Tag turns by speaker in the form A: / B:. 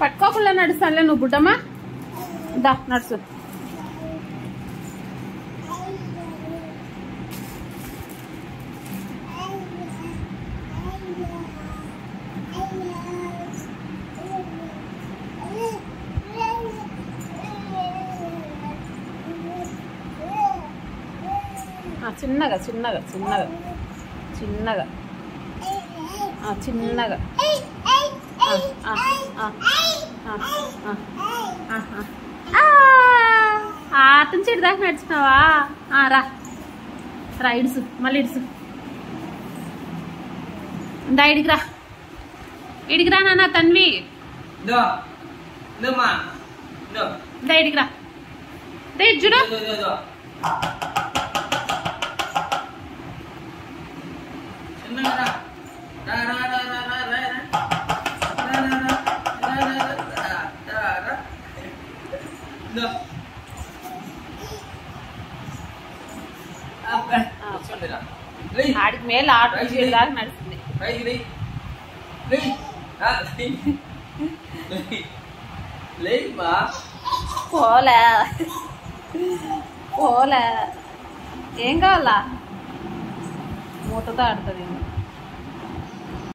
A: పట్టుకోకుండా నడుస్తానులే నువ్వు బుడ్డమ్మా. దా నడుచు. చిన్నగా చిన్నగా చిన్నగా చిన్నగా చిన్నగా అతను చెడు దాకా నడిచినావా? రా రా ఇడుసు, మళ్ళీ ఇడుసు. దా ఇడిగిరా, ఇడిగిరా నాన్న తన్వి. దా ఇడిగిరా, దే చూడు. ఆడికి మేలు ఆటో దాకా నడుస్తుంది. పోలే పోలే, ఏం కావాలా? మూతతో ఆడుతుంది.